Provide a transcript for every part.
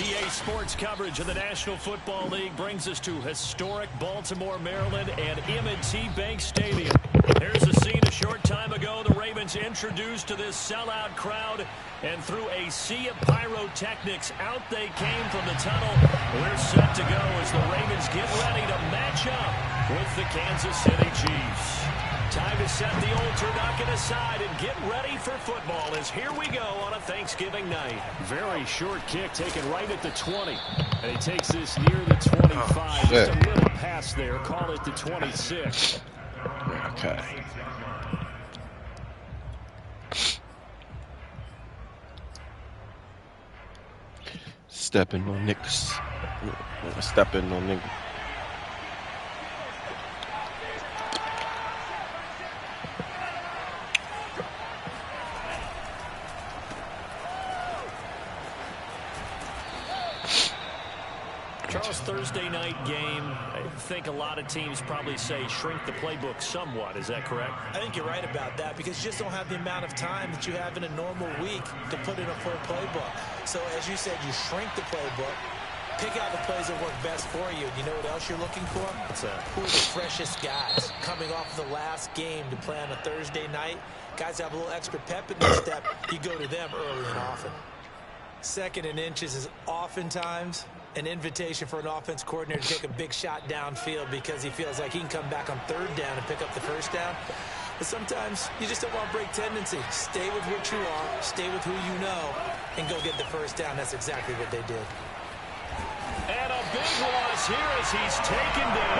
NBA sports coverage of the National Football League brings us to historic Baltimore, Maryland, and M&T Bank Stadium. Here's a scene a short time ago. The Ravens introduced to this sellout crowd, and through a sea of pyrotechnics, out they came from the tunnel. We're set to go as the Ravens get ready to match up with the Kansas City Chiefs. Time to set the old turducken aside and get ready for football as here we go on a Thanksgiving night. Very short kick taken right at the 20. And he takes this near the 25. Just a little pass there. Call it the 26. Okay. Stepping on niggas. Stepping on niggas. Charles, Thursday night game, I think a lot of teams probably say shrink the playbook somewhat. Is that correct? I think you're right about that because you just don't have the amount of time that you have in a normal week to put in a full playbook. So as you said, you shrink the playbook, pick out the plays that work best for you. You know what else you're looking for? Who are the freshest guys coming off the last game to play on a Thursday night? Guys have a little extra pep in their step. You go to them early and often. Second and inches is oftentimes an invitation for an offense coordinator to take a big shot downfield because he feels like he can come back on third down and pick up the first down. But sometimes you just don't want to break tendency. Stay with what you are, stay with who you know, and go get the first down. That's exactly what they did. And a big loss here as he's taken down.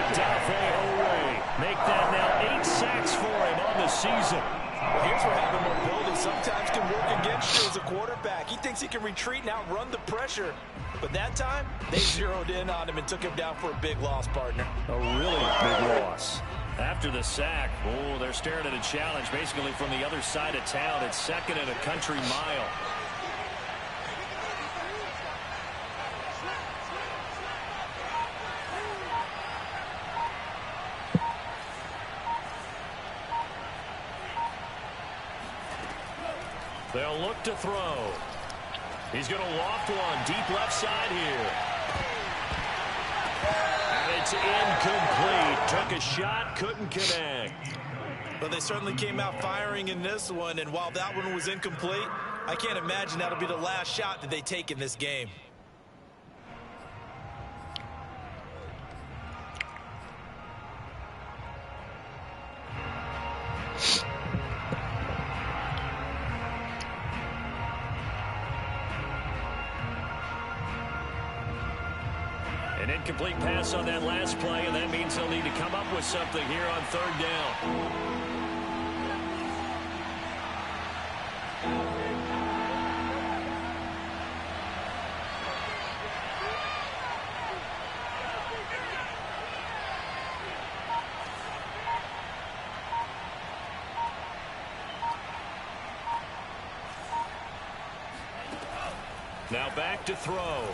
Odafe Oweh. Make that now 8 sacks for him on the season. Well, here's where having mobility sometimes can work against you as a quarterback. He thinks he can retreat and outrun the pressure. But that time, they zeroed in on him and took him down for a big loss, partner. A really big loss. After the sack, they're staring at a challenge basically from the other side of town. It's second and a country mile. They'll look to throw. He's going to loft one deep left side here. And it's incomplete. Took a shot, couldn't connect. Well, they certainly came out firing in this one, and while that one was incomplete, I can't imagine that'll be the last shot that they take in this game. An incomplete pass on that last play, and that means they'll need to come up with something here on third down. Now back to throw.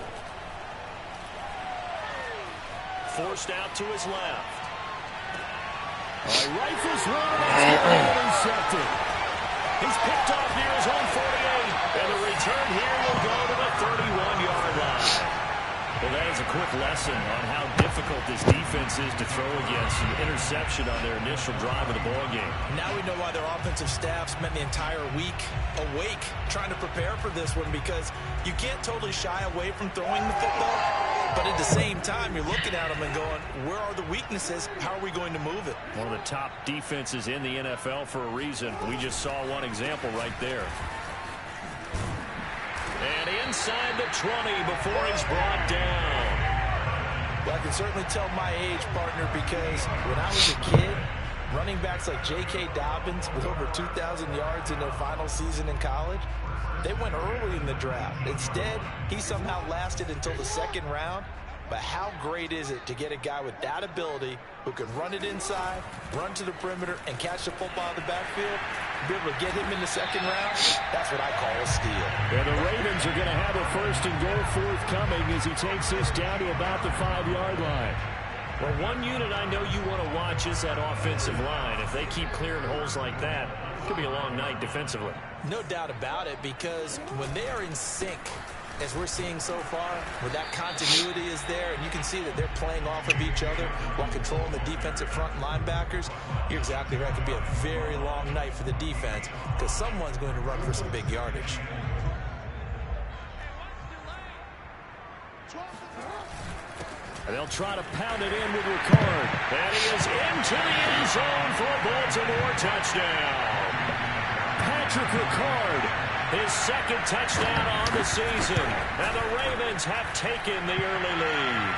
Forced out to his left. He rifles one and intercepted. He's picked off near his own 48. And the return here will go to the 31-yard line. Well, that is a quick lesson on how difficult this defense is to throw against. An interception on their initial drive of the ballgame. Now we know why their offensive staff spent the entire week awake trying to prepare for this one, because you can't totally shy away from throwing the football. But at the same time, you're looking at them and going, where are the weaknesses? How are we going to move it? One of the top defenses in the NFL for a reason. We just saw one example right there. And inside the 20 before he's brought down. Well, I can certainly tell my age, partner, because when I was a kid, running backs like J.K. Dobbins with over 2,000 yards in their final season in college, they went early in the draft. Instead, he somehow lasted until the second round. But how great is it to get a guy with that ability who can run it inside, run to the perimeter, and catch the football out of the backfield? Be able to get him in the second round, that's what I call a steal. Yeah, the Ravens are going to have a first and goal forthcoming as he takes this down to about the 5-yard line. Well, one unit I know you want to watch is that offensive line. If they keep clearing holes like that, it could be a long night defensively. No doubt about it, because when they are in sync, as we're seeing so far, where that continuity is there, and you can see that they're playing off of each other while controlling the defensive front linebackers, you're exactly right. It could be a very long night for the defense because someone's going to run for some big yardage. And they'll try to pound it in with Ricard. And he is into the end zone for a Baltimore touchdown. Patrick Ricard, his second touchdown on the season. And the Ravens have taken the early lead.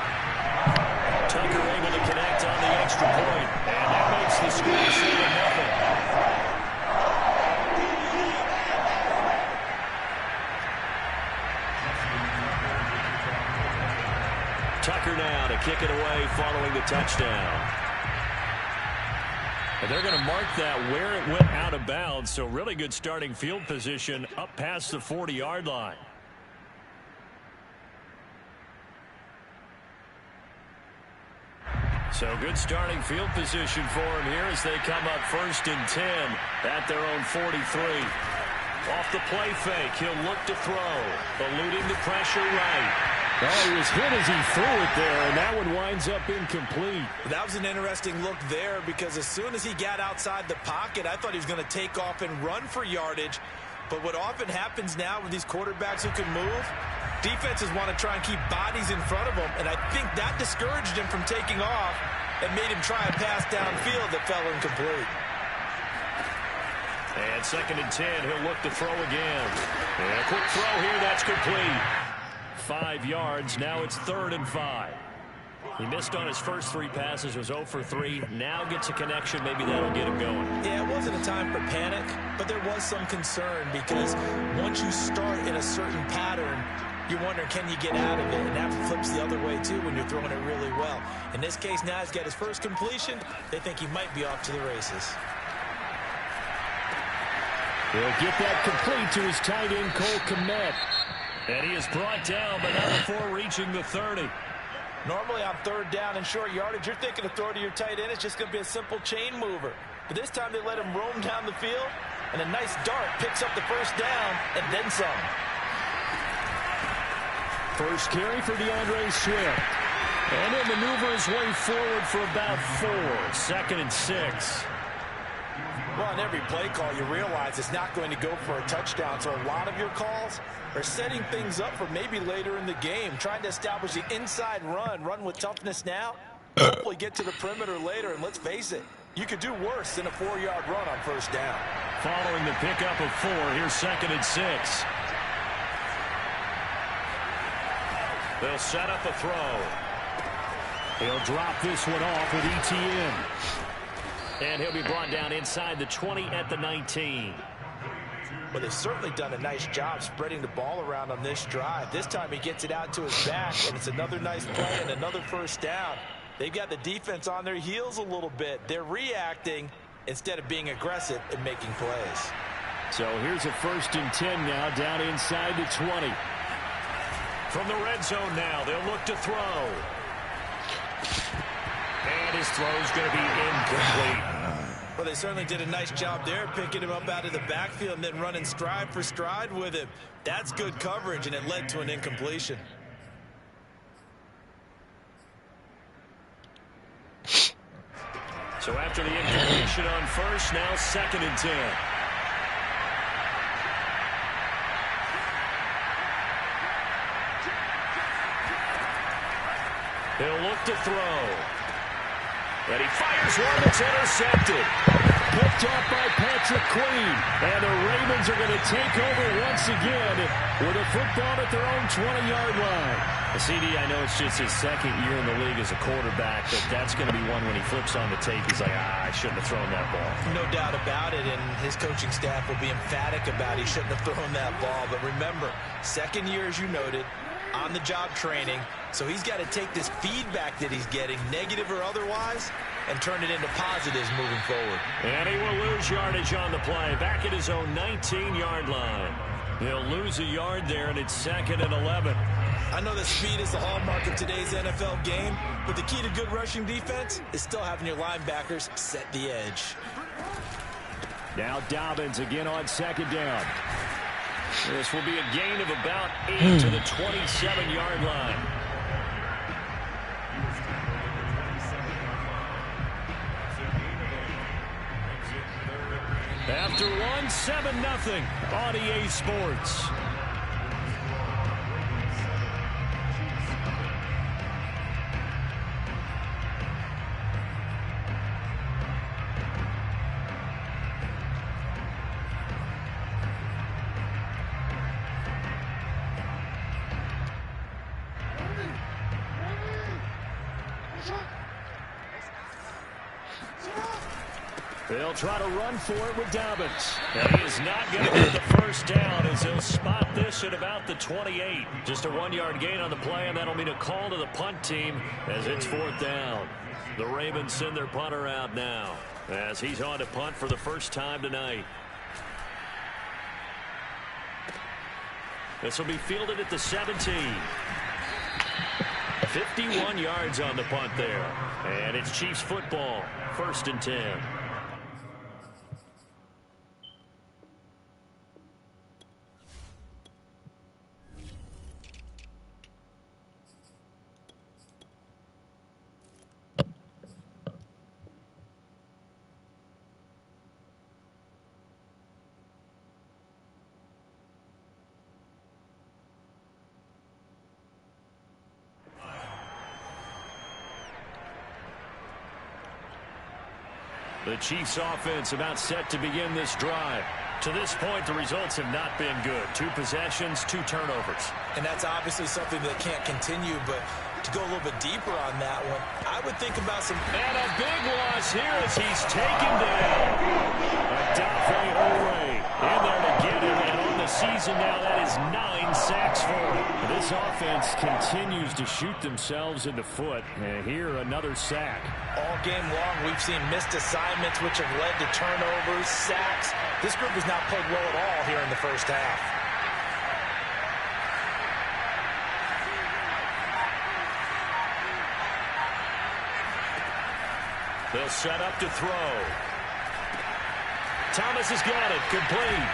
Tucker able to connect on the extra point. And that makes the score 7-0. Tucker now to kick it away following the touchdown. And they're going to mark that where it went out of bounds, so really good starting field position up past the 40-yard line. So good starting field position for him here as they come up 1st and 10 at their own 43. Off the play fake, he'll look to throw, eluding the pressure right. Oh, he was hit as he threw it there, and that one winds up incomplete. That was an interesting look there because as soon as he got outside the pocket, I thought he was going to take off and run for yardage. But what often happens now with these quarterbacks who can move, defenses want to try and keep bodies in front of them, and I think that discouraged him from taking off and made him try a pass downfield that fell incomplete. And 2nd and 10, he'll look to throw again. And a quick throw here, that's complete. 5 yards, now it's 3rd and 5. He missed on his first 3 passes, was 0 for 3. Now gets a connection, maybe that'll get him going. Yeah, it wasn't a time for panic, but there was some concern because once you start in a certain pattern, you're wondering, can you get out of it? And that flips the other way, too, when you're throwing it really well. In this case, now he's got his first completion. They think he might be off to the races. He'll get that complete to his tight end, Cole Kmet. And he is brought down, but not before reaching the 30. Normally on 3rd down and short yardage, you're thinking to throw to your tight end. It's just going to be a simple chain mover. But this time they let him roam down the field, and a nice dart picks up the 1st down and then some. First carry for DeAndre Swift. And he'll maneuver his way forward for about 4. 2nd and 6. Well, on every play call, you realize it's not going to go for a touchdown. So a lot of your calls are setting things up for maybe later in the game, trying to establish the inside run with toughness now, hopefully get to the perimeter later. And let's face it, you could do worse than a 4-yard run on 1st down. Following the pickup of 4, here's 2nd and 6. They'll set up a throw. He'll drop this one off with ETN. And he'll be brought down inside the 20 at the 19. Well, they've certainly done a nice job spreading the ball around on this drive. This time he gets it out to his back, and it's another nice play and another 1st down. They've got the defense on their heels a little bit. They're reacting instead of being aggressive and making plays. So here's a 1st and 10 now down inside the 20. From the red zone now, they'll look to throw. And his throw's going to be incomplete. Well, they certainly did a nice job there, picking him up out of the backfield and then running stride for stride with him. That's good coverage, and it led to an incompletion. So after the incompletion on 1st, now 2nd and 10. He'll look to throw. And he fires one that's intercepted. Picked off by Patrick Queen. And the Ravens are going to take over once again with a football at their own 20-yard line. CD, I know it's just his 2nd year in the league as a quarterback, but that's going to be one when he flips on the tape. He's like, I shouldn't have thrown that ball. No doubt about it, and his coaching staff will be emphatic about he shouldn't have thrown that ball. But remember, 2nd year, as you noted, on-the-job training. So he's got to take this feedback that he's getting, negative or otherwise, and turn it into positives moving forward. And he will lose yardage on the play, back at his own 19-yard line. He'll lose a yard there, and it's 2nd and 11. I know that speed is the hallmark of today's NFL game, but the key to good rushing defense is still having your linebackers set the edge. Now Dobbins again on 2nd down. This will be a gain of about 8 to the 27-yard line. After one, 7-0 on EA Sports. They'll try to run for it with Dobbins. And he is not going to get the first down as he'll spot this at about the 28. Just a 1-yard gain on the play, and that'll mean a call to the punt team as it's 4th down. The Ravens send their punter out now as he's on to punt for the first time tonight. This will be fielded at the 17. 51 yards on the punt there. And it's Chiefs football, 1st and 10. The Chiefs offense about set to begin this drive. To this point, the results have not been good. 2 possessions, 2 turnovers. And that's obviously something that can't continue, but to go a little bit deeper on that one, I would think about some... And a big loss here as he's taken down. Odafe Oweh in there to get him, and on the season now, that is 9 sacks for him. This offense continues to shoot themselves in the foot, and here another sack. All game long, we've seen missed assignments, which have led to turnovers, sacks. This group has not played well at all here in the first half. They'll set up to throw. Thomas has got it. Complete.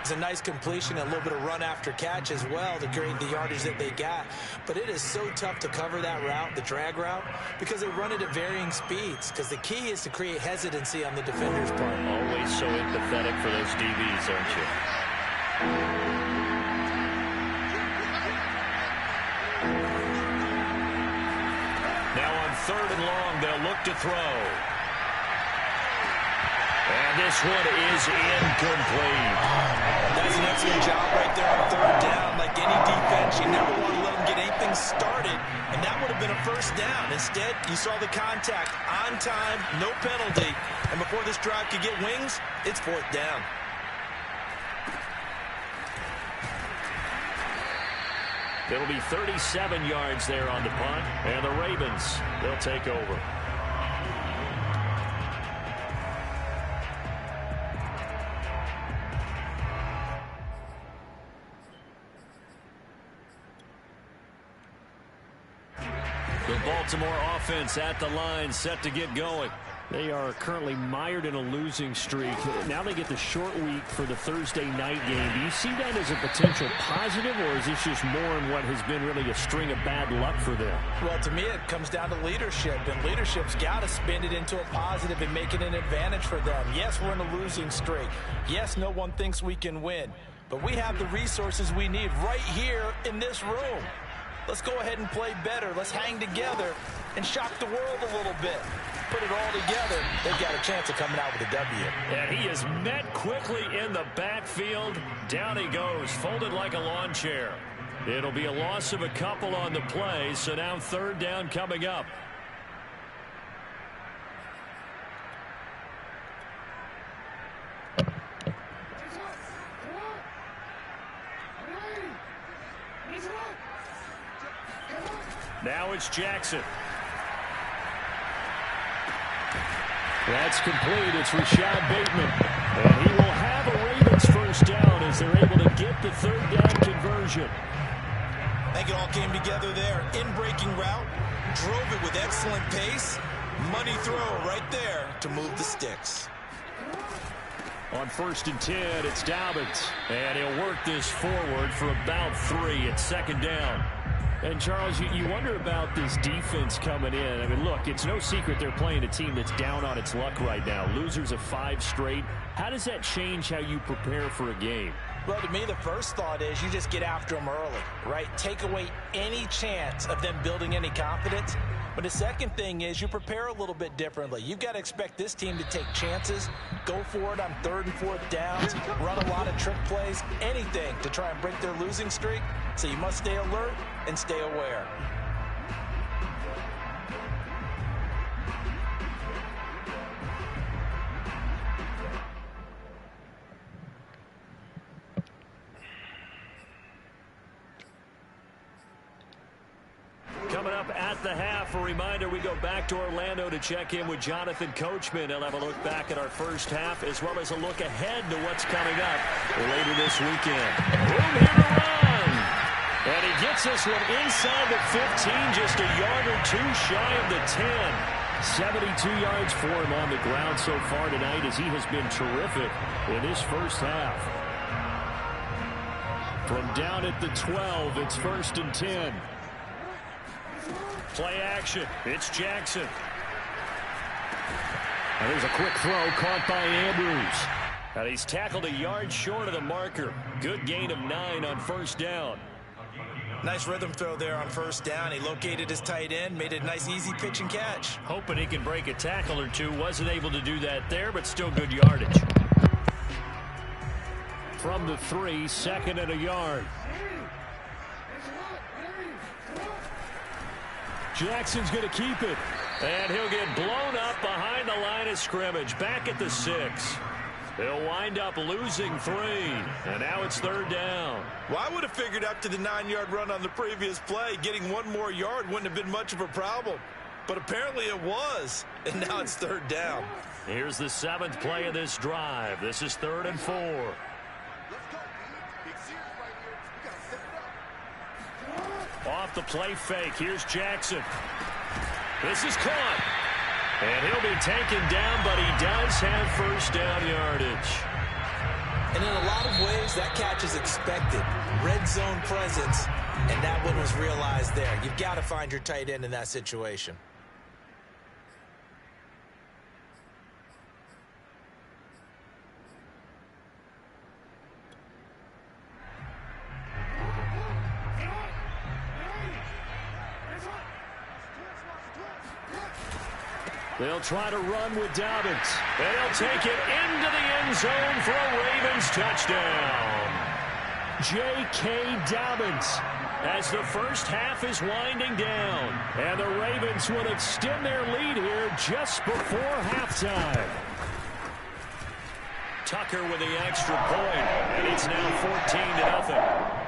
It's a nice completion, a little bit of run after catch as well to create the yardage that they got. But it is so tough to cover that route, the drag route, because they run it at varying speeds. Because the key is to create hesitancy on the defender's part. Always so empathetic for those DBs, aren't you? Now on 3rd and long, they'll look to throw. And this one is incomplete. That's an excellent job right there on 3rd down. Like any defense, you never want to let them get anything started, and that would have been a first down. Instead, you saw the contact on time, no penalty, and before this drive could get wings, it's 4th down. It'll be 37 yards there on the punt, and the Ravens, they'll take over. The Baltimore offense at the line, set to get going. They are currently mired in a losing streak. Now they get the short week for the Thursday night game. Do you see that as a potential positive, or is this just more in what has been really a string of bad luck for them? Well, to me, it comes down to leadership, and leadership's got to spin it into a positive and make it an advantage for them. Yes, we're in a losing streak. Yes, no one thinks we can win, but we have the resources we need right here in this room. Let's go ahead and play better. Let's hang together and shock the world a little bit. Put it all together, they've got a chance of coming out with a W. And he is met quickly in the backfield. Down he goes, folded like a lawn chair. It'll be a loss of a couple on the play, so now 3rd down coming up. Now it's Jackson. That's complete. It's Rashad Bateman. And he will have a Ravens first down as they're able to get the 3rd down conversion. I think it all came together there. In-breaking route, drove it with excellent pace. Money throw right there to move the sticks. On 1st and 10, it's Dobbins. And he'll work this forward for about 3 at 2nd down. And, Charles, you wonder about this defense coming in. I mean, look, it's no secret they're playing a team that's down on its luck right now. Losers of 5 straight. How does that change how you prepare for a game? Well, to me, the first thought is you just get after them early, right? Take away any chance of them building any confidence. But the second thing is you prepare a little bit differently. You've got to expect this team to take chances, go for it on 3rd and 4th downs, run a lot of trick plays, anything to try and break their losing streak. So you must stay alert and stay aware. Coming up at the half, a reminder, we go back to Orlando to check in with Jonathan Coachman. He'll have a look back at our first half as well as a look ahead to what's coming up later this weekend. Room here to run. And he gets this one inside the 15, just a yard or 2 shy of the 10. 72 yards for him on the ground so far tonight as he has been terrific in this first half. From down at the 12, it's 1st and 10. Play action. It's Jackson. And there's a quick throw caught by Andrews. And he's tackled a yard short of the marker. Good gain of 9 on 1st down. Nice rhythm throw there on 1st down. He located his tight end, made it a nice easy pitch and catch. Hoping he can break a tackle or 2. Wasn't able to do that there, but still good yardage. From the 3, 2nd and a yard. Jackson's going to keep it. And he'll get blown up behind the line of scrimmage. Back at the 6. They'll wind up losing 3. And now it's 3rd down. Well, I would have figured after the 9-yard run on the previous play, getting 1 more yard wouldn't have been much of a problem. But apparently it was. And now it's 3rd down. Here's the 7th play of this drive. This is 3rd and 4. Off the play fake. Here's Jackson. This is caught. And he'll be taken down, but he does have 1st down yardage. And in a lot of ways, that catch is expected. Red zone presence, and that one was realized there. You've got to find your tight end in that situation. They'll try to run with Dobbins. And he'll take it into the end zone for a Ravens touchdown. J.K. Dobbins as the first half is winding down. And the Ravens will extend their lead here just before halftime. Tucker with the extra point. And it's now 14-0.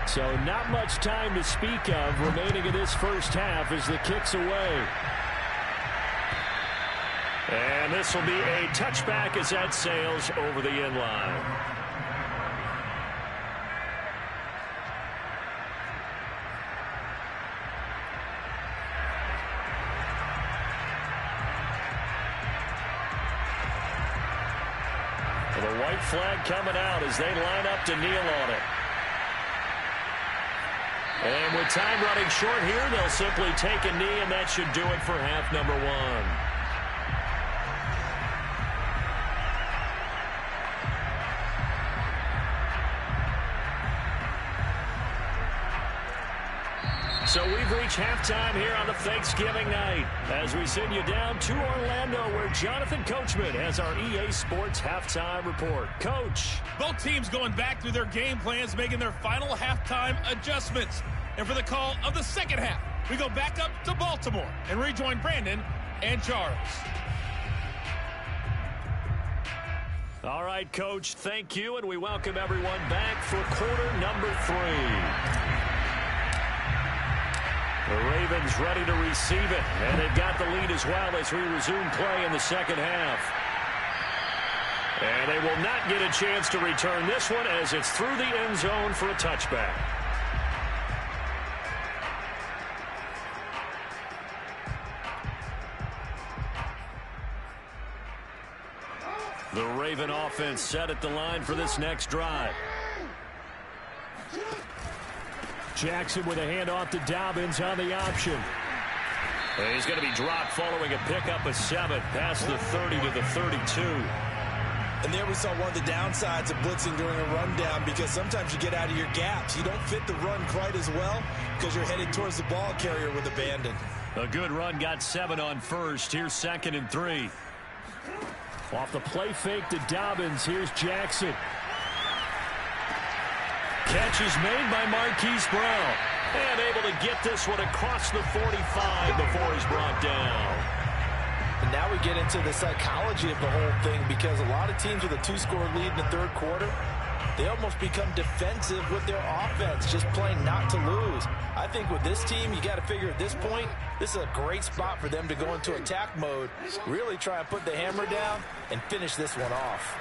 So not much time to speak of remaining in this first half as the kick's away. And this will be a touchback as that sails over the end line. Well, the white flag coming out as they line up to kneel on it. And with time running short here, they'll simply take a knee, and that should do it for half number 1. So we've reached halftime here on the Thanksgiving night as we send you down to Orlando where Jonathan Coachman has our EA Sports halftime report. Coach. Both teams going back through their game plans, making their final halftime adjustments. And for the call of the second half, we go back up to Baltimore and rejoin Brandon and Charles. All right, Coach, thank you, and we welcome everyone back for quarter number 3. The Ravens ready to receive it, and they've got the lead as well as we resume play in the second half. And they will not get a chance to return this one as it's through the end zone for a touchback. The Raven offense set at the line for this next drive. Jackson with a handoff to Dobbins on the option. He's going to be dropped following a pickup of 7 past the 30 to the 32. And there we saw one of the downsides of blitzing during a rundown, because sometimes you get out of your gaps. You don't fit the run quite as well because you're headed towards the ball carrier with abandon. A good run got 7 on first. Here's 2nd and 3. Off the play fake to Dobbins. Here's Jackson. Catch is made by Marquise Brown. And able to get this one across the 45 before he's brought down. And now we get into the psychology of the whole thing, because a lot of teams with a 2-score lead in the third quarter, they almost become defensive with their offense, just playing not to lose. I think with this team, you got to figure at this point, this is a great spot for them to go into attack mode, really try and put the hammer down and finish this one off.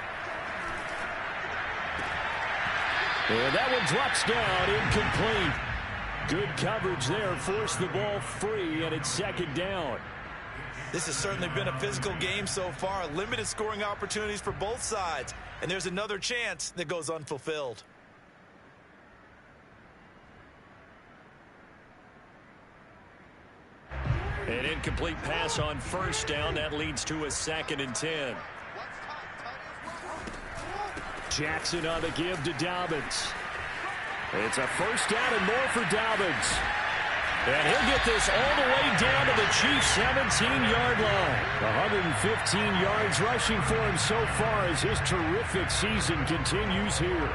And that one drops down, incomplete. Good coverage there, forced the ball free, and it's 2nd down. This has certainly been a physical game so far. Limited scoring opportunities for both sides. And there's another chance that goes unfulfilled. An incomplete pass on 1st down. That leads to a 2nd and 10. Jackson on the give to Dobbins. It's a 1st down and more for Dobbins. And he'll get this all the way down to the Chiefs' 17-yard line. 115 yards rushing for him so far as his terrific season continues here.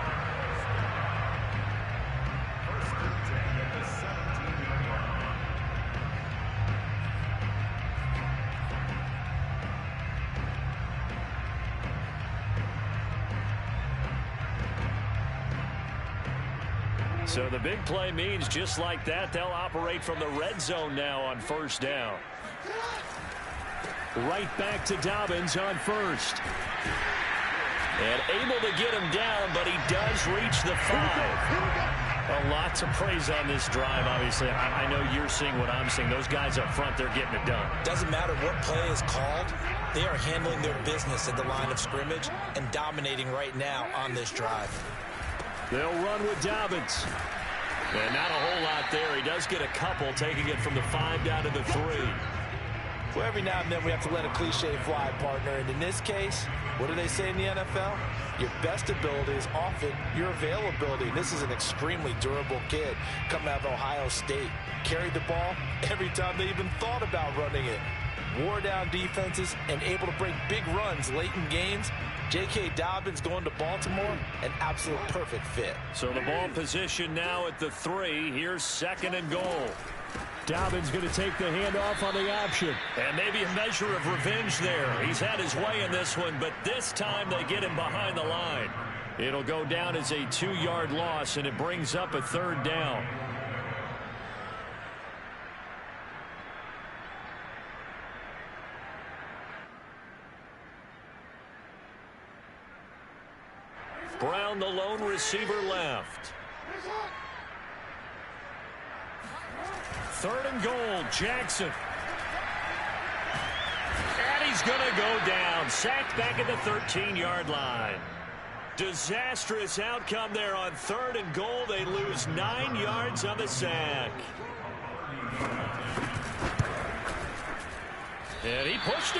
So the big play means just like that, they'll operate from the red zone now on 1st down. Right back to Dobbins on 1st. And able to get him down, but he does reach the 5. A lot to praise on this drive, obviously. I know you're seeing what I'm seeing. Those guys up front, they're getting it done. Doesn't matter what play is called. They are handling their business at the line of scrimmage and dominating right now on this drive. They'll run with Dobbins. And not a whole lot there. He does get a couple, taking it from the 5 down to the 3. Well, every now and then we have to let a cliche fly, partner. And in this case, what do they say in the NFL? Your best ability is often your availability. And this is an extremely durable kid coming out of Ohio State. Carried the ball every time they even thought about running it. Wore down defenses and able to break big runs late in games. J.K. Dobbins going to Baltimore, an absolute perfect fit. So the ball position now at the 3. Here's 2nd and goal. Dobbins going to take the handoff on the option. And maybe a measure of revenge there. He's had his way in this one, but this time they get him behind the line. It'll go down as a 2-yard loss, and it brings up a 3rd down. Brown, the lone receiver, left. 3rd and goal, Jackson. And he's going to go down. Sacked back at the 13-yard line. Disastrous outcome there on 3rd and goal. They lose 9 yards on the sack. And he pushed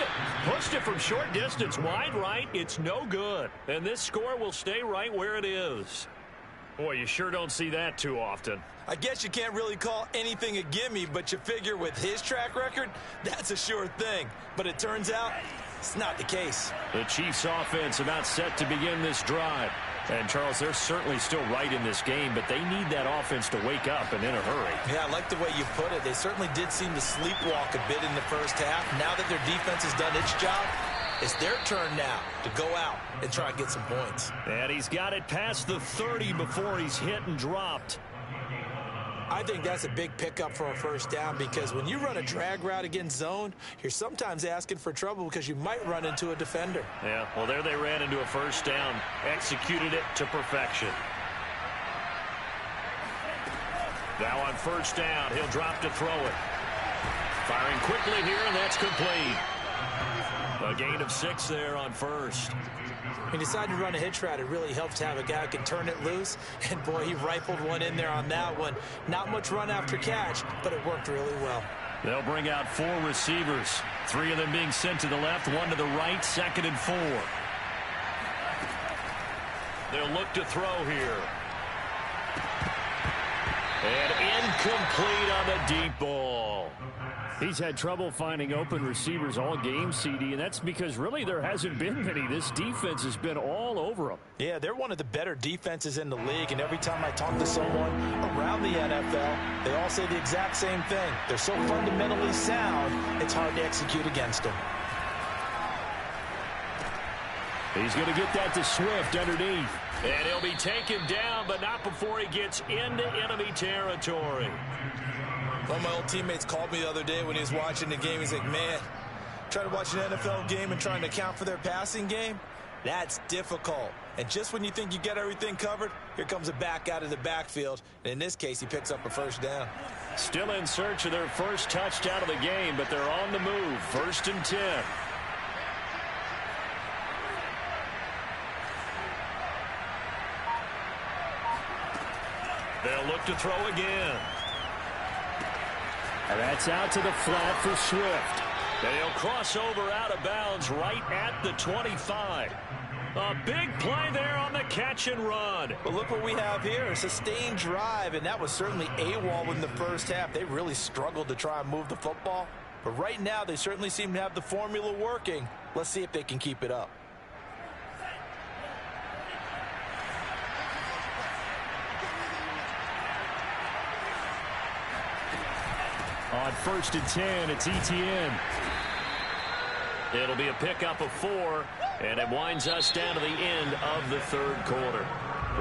it from short distance, wide right. It's no good. And this score will stay right where it is. Boy, you sure don't see that too often. I guess you can't really call anything a gimme, but you figure with his track record, that's a sure thing. But it turns out it's not the case. The Chiefs offense about set to begin this drive. And, Charles, they're certainly still right in this game, but they need that offense to wake up and in a hurry. Yeah, I like the way you put it. They certainly did seem to sleepwalk a bit in the first half. Now that their defense has done its job, it's their turn now to go out and try and get some points. And he's got it past the 30 before he's hit and dropped. I think that's a big pickup for a first down because when you run a drag route against zone, you're sometimes asking for trouble because you might run into a defender. Yeah, well, there they ran into a first down, executed it to perfection. Now on first down, he'll drop to throw it. Firing quickly here, and that's complete. A gain of 6 there on first. When you decide to run a hitch route, it really helps to have a guy who can turn it loose. And, boy, he rifled one in there on that one. Not much run after catch, but it worked really well. They'll bring out 4 receivers. 3 of them being sent to the left, 1 to the right, 2nd and 4. They'll look to throw here. And incomplete on the deep ball. He's had trouble finding open receivers all game, CD, and that's because really there hasn't been many. This defense has been all over them. Yeah, they're one of the better defenses in the league, and every time I talk to someone around the NFL, they all say the exact same thing. They're so fundamentally sound, it's hard to execute against them. He's going to get that to Swift underneath. And he'll be taken down, but not before he gets into enemy territory. One of my old teammates called me the other day when he was watching the game. He's like, man, trying to watch an NFL game and trying to account for their passing game, that's difficult. And just when you think you get everything covered, here comes a back out of the backfield. And in this case, he picks up a first down. Still in search of their first touchdown of the game, but they're on the move. 1st and 10. They'll look to throw again. And that's out to the flat for Swift. And he'll cross over out of bounds right at the 25. A big play there on the catch and run. But look what we have here, a sustained drive, and that was certainly AWOL in the first half. They really struggled to try and move the football. But right now, they certainly seem to have the formula working. Let's see if they can keep it up. On 1st and 10, it's Etienne. It'll be a pickup of 4, and it winds us down to the end of the 3rd quarter.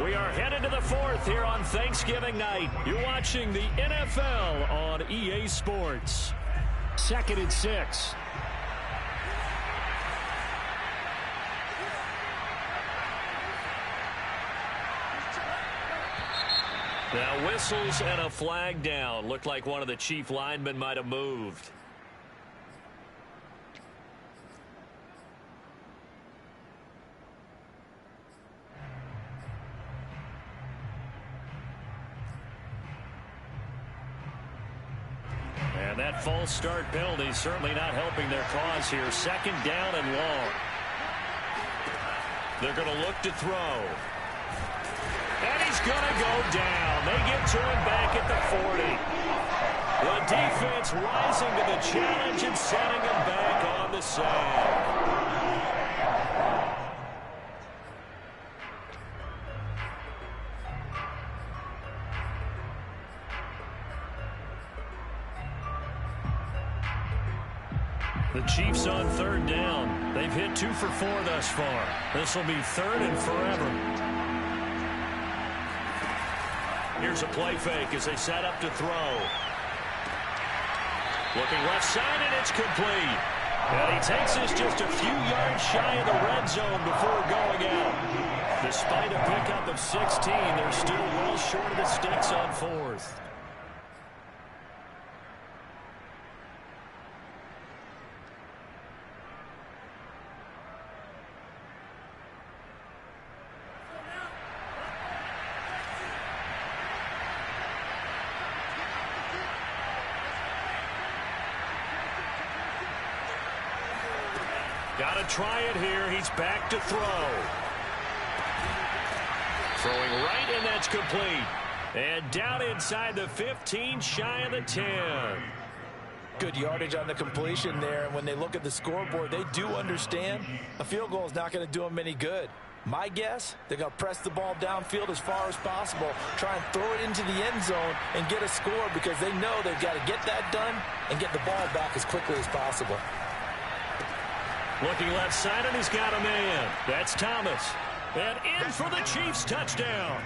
We are headed to the 4th here on Thanksgiving night. You're watching the NFL on EA Sports. 2nd and 6. Now whistles and a flag down. Looked like one of the chief linemen might have moved. And that false start penalty certainly not helping their cause here. 2nd down and long. They're going to look to throw. And he's going to go down. They get to him back at the 40. The defense rising to the challenge and setting him back on the side. The Chiefs on 3rd down. They've hit 2 for 4 thus far. This will be 3rd and forever. Here's a play fake as they set up to throw. Looking left side, and it's complete. And he takes us just a few yards shy of the red zone before going out. Despite a pickup of 16, they're still well short of the sticks on 4th. Got to try it here. He's back to throw. Throwing right, and that's complete. And down inside the 15, shy of the 10. Good yardage on the completion there. And when they look at the scoreboard, they do understand a field goal is not going to do them any good. My guess, they're going to press the ball downfield as far as possible, try and throw it into the end zone and get a score because they know they've got to get that done and get the ball back as quickly as possible. Looking left side, and he's got a man. That's Thomas. And in for the Chiefs touchdown.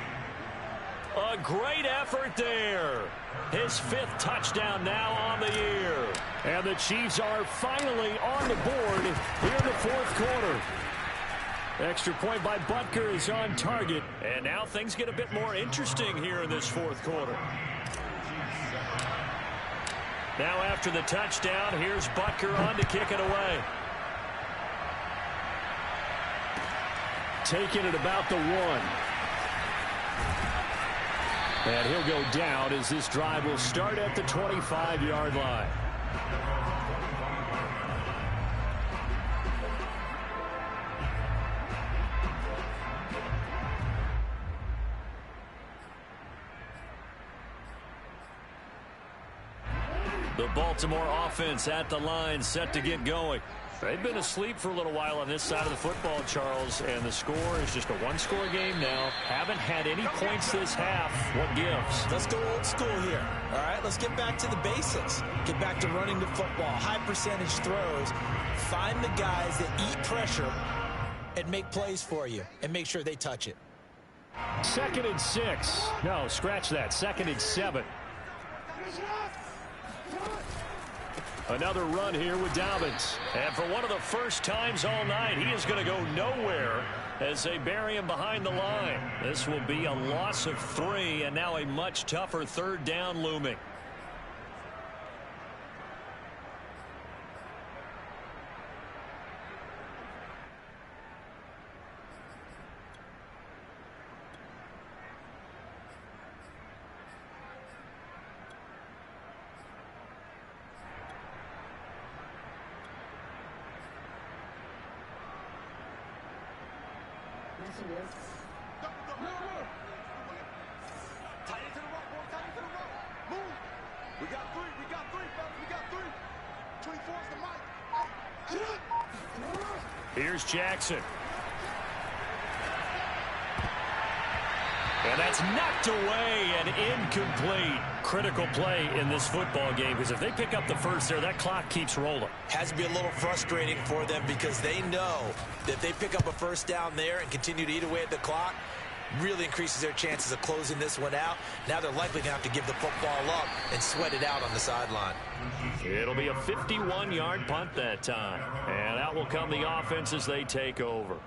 A great effort there. His 5th touchdown now on the year. And the Chiefs are finally on the board here in the 4th quarter. Extra point by Butker is on target. And now things get a bit more interesting here in this 4th quarter. Now after the touchdown, here's Butker on to kick it away. Taking it about the 1. And he'll go down as this drive will start at the 25-yard line. The Baltimore offense at the line, set to get going. They've been asleep for a little while on this side of the football, Charles, and the score is just a one-score game now. Haven't had any points this half. What gives? Let's go old school here. All right, let's get back to the basics. Get back to running the football, high-percentage throws. Find the guys that eat pressure and make plays for you, and make sure they touch it. 2nd and 6. No, scratch that. 2nd and 7. Another run here with Dobbins. And for one of the first times all night, he is going to go nowhere as they bury him behind the line. This will be a loss of 3, and now a much tougher 3rd down looming. Here's Jackson. And that's knocked away and incomplete. Critical play in this football game, because if they pick up the first there, that clock keeps rolling. Has to be a little frustrating for them because they know that if they pick up a first down there and continue to eat away at the clock, really increases their chances of closing this one out. Now they're likely going to have to give the football up and sweat it out on the sideline. It'll be a 51-yard punt that time. And out will come the offense as they take over.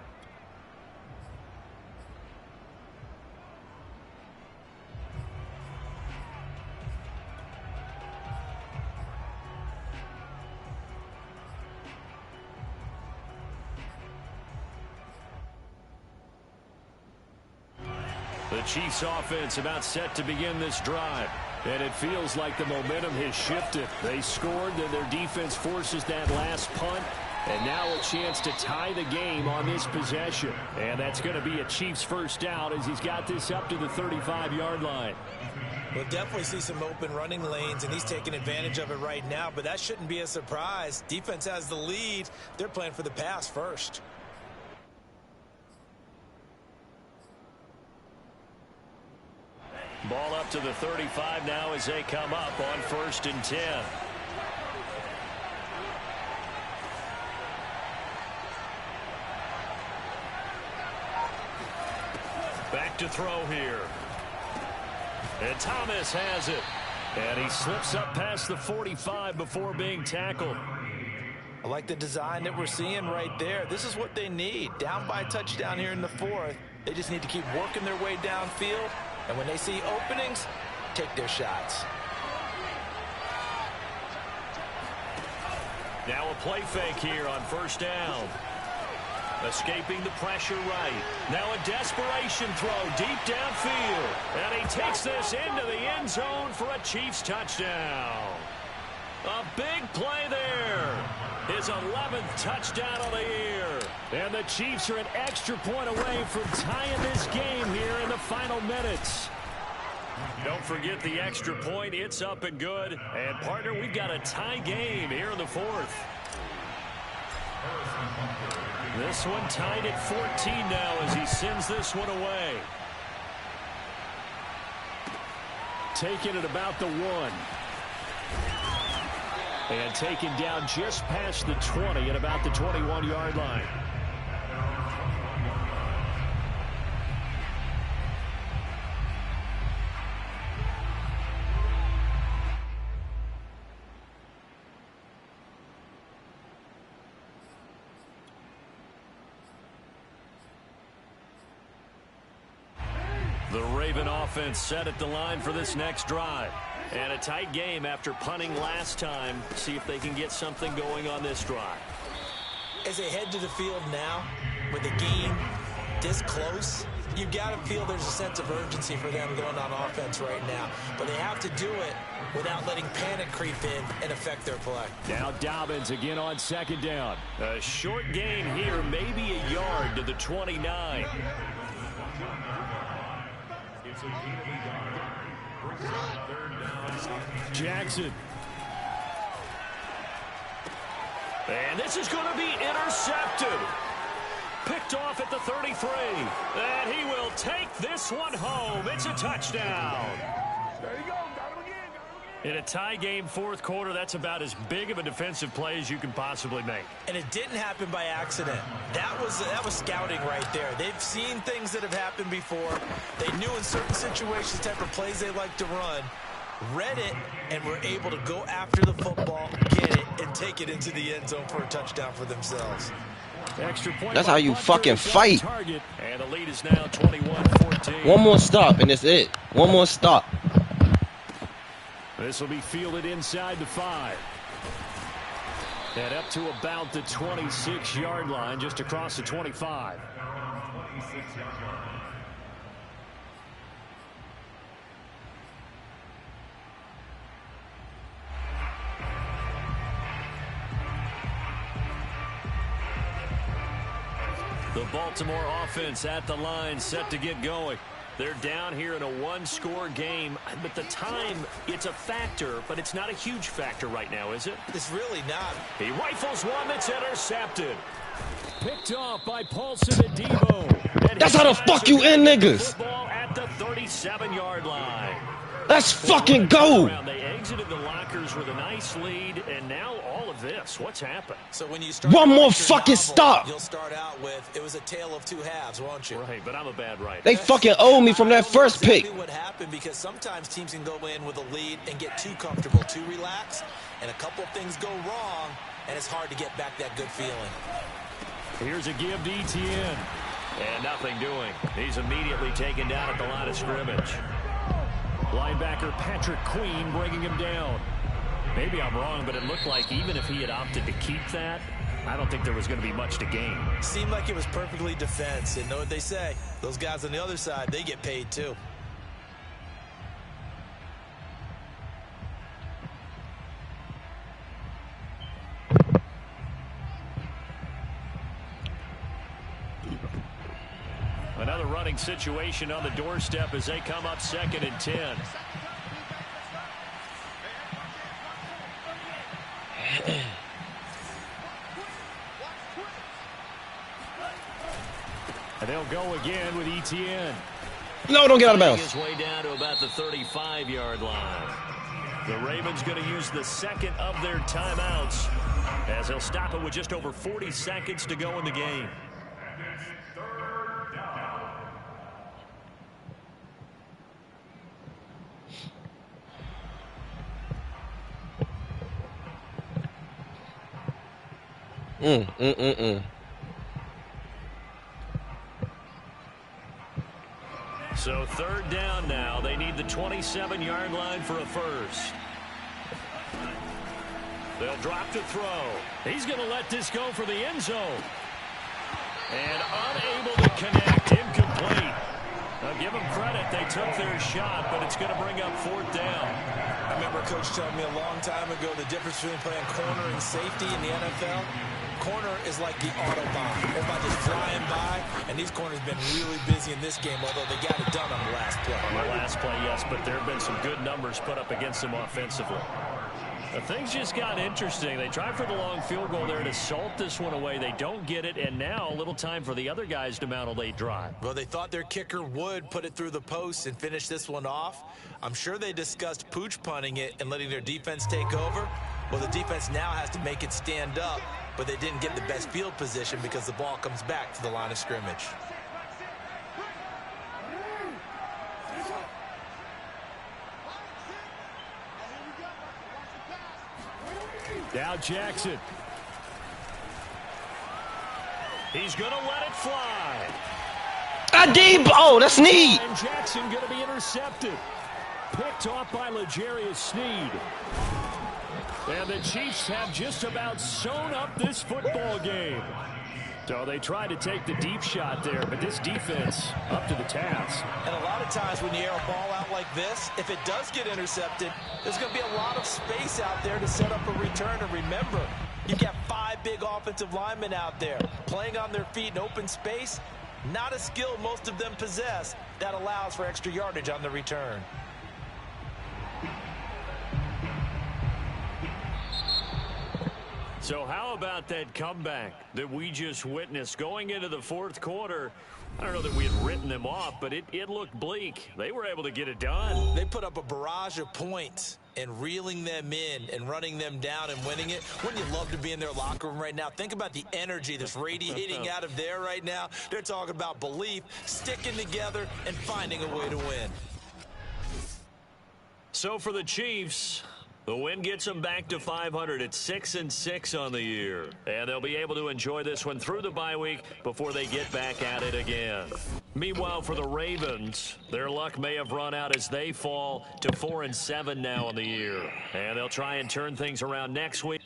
The Chiefs offense about set to begin this drive. And it feels like the momentum has shifted. They scored, then their defense forces that last punt. And now a chance to tie the game on this possession. And that's going to be a Chiefs first down as he's got this up to the 35-yard line. We'll definitely see some open running lanes, and he's taking advantage of it right now. But that shouldn't be a surprise. Defense has the lead. They're playing for the pass first. Ball up to the 35 now as they come up on 1st and 10. Back to throw here. And Thomas has it. And he slips up past the 45 before being tackled. I like the design that we're seeing right there. This is what they need. Down by a touchdown here in the 4th. They just need to keep working their way downfield. And when they see openings, take their shots. Now a play fake here on 1st down. Escaping the pressure right. Now a desperation throw deep downfield. And he takes this into the end zone for a Chiefs touchdown. A big play there. His 11th touchdown of the year. And the Chiefs are an extra point away from tying this game here in the final minutes. Don't forget the extra point. It's up and good. And, partner, we've got a tie game here in the 4th. This one tied at 14 now as he sends this one away. Taking it about the 1. And taken down just past the 20 at about the 21-yard line. Raven offense set at the line for this next drive. And a tight game after punting last time. See if they can get something going on this drive. As they head to the field now, with the game this close, you've got to feel there's a sense of urgency for them going on offense right now. But they have to do it without letting panic creep in and affect their play. Now Dobbins again on second down. A short gain here, maybe a yard to the 29. Jackson. And this is going to be intercepted. Picked off at the 33. And he will take this one home. It's a touchdown. There you go. Got him again. In a tie game fourth quarter, that's about as big of a defensive play as you can possibly make. And it didn't happen by accident. That was scouting right there. They've seen things that have happened before. They knew in certain situations the type of plays they like to run, read it, and were able to go after the football, get it, and take it into the end zone for a touchdown for themselves. Extra point. That's how you fucking fight. And the lead is now 21-14. One more stop, and it's it. One more stop. This will be fielded inside the 5. And up to about the 26-yard line, just across the 25. The Baltimore offense at the line, set to get going. They're down here in a one-score game, but the time, it's a factor, but it's not a huge factor right now, is it? It's really not. He rifles one that's intercepted. Picked off by Paulson and Debo. And That's how the fuck you end niggas. Football at the 37-yard line. Let's fucking go. They exited the lockers with a nice lead, and now all of this. What's happened? So when you start One more your fucking novel, stop. You'll start out with, it was a tale of two halves, won't you? Right, but I'm a bad writer. They fucking owe me from that first pick. Exactly what happened, because sometimes teams can go in with a lead and get too comfortable, too relaxed, and a couple of things go wrong, and it's hard to get back that good feeling. Here's a give to Etienne. And nothing doing. He's immediately taken down at the line of scrimmage. Linebacker Patrick Queen bringing him down. Maybe I'm wrong, but it looked like even if he had opted to keep that, I don't think there was going to be much to gain. Seemed like it was perfectly defense, and know what they say. Those guys on the other side, they get paid too. Another running situation on the doorstep as they come up 2nd and 10. And they'll go again with Etienne. No, don't get out of bounds. His way down to about the 35-yard line. The Ravens going to use the second of their timeouts as they'll stop it with just over 40 seconds to go in the game. So 3rd down now. They need the 27-yard line for a first. They'll drop to throw. He's going to let this go for the end zone. And unable to connect. Incomplete. Now give them credit. They took their shot, but it's going to bring up 4th down. I remember Coach telling me a long time ago the difference between playing corner and safety in the NFL. Corner is like the Autobahn. Everybody just flying by, and these corners have been really busy in this game, although they got it done on the last play. On the last play, yes, but there have been some good numbers put up against them offensively. Now, things just got interesting. They tried for the long field goal there to salt this one away. They don't get it, and now a little time for the other guys to mount a late drive. Well, they thought their kicker would put it through the post and finish this one off. I'm sure they discussed pooch punting it and letting their defense take over. Well, the defense now has to make it stand up, but they didn't get the best field position because the ball comes back to the line of scrimmage. Now Jackson. He's going to let it fly. I did. Oh, that's neat. And Jackson going to be intercepted. Picked off by L'Jarius Sneed. And the Chiefs have just about sewn up this football game. So they tried to take the deep shot there, but this defense up to the task. And a lot of times when you air a ball out like this, if it does get intercepted, there's going to be a lot of space out there to set up a return. And remember, you've got 5 big offensive linemen out there playing on their feet in open space. Not a skill most of them possess that allows for extra yardage on the return. So how about that comeback that we just witnessed going into the fourth quarter? I don't know that we had written them off, but it looked bleak. They were able to get it done. They put up a barrage of points, and reeling them in and running them down and winning it. Wouldn't you love to be in their locker room right now? Think about the energy that's radiating out of there right now. They're talking about belief, sticking together, and finding a way to win. So for the Chiefs, the win gets them back to 500 at 6-6 on the year. And they'll be able to enjoy this one through the bye week before they get back at it again. Meanwhile, for the Ravens, their luck may have run out as they fall to 4-7 now on the year. And they'll try and turn things around next week.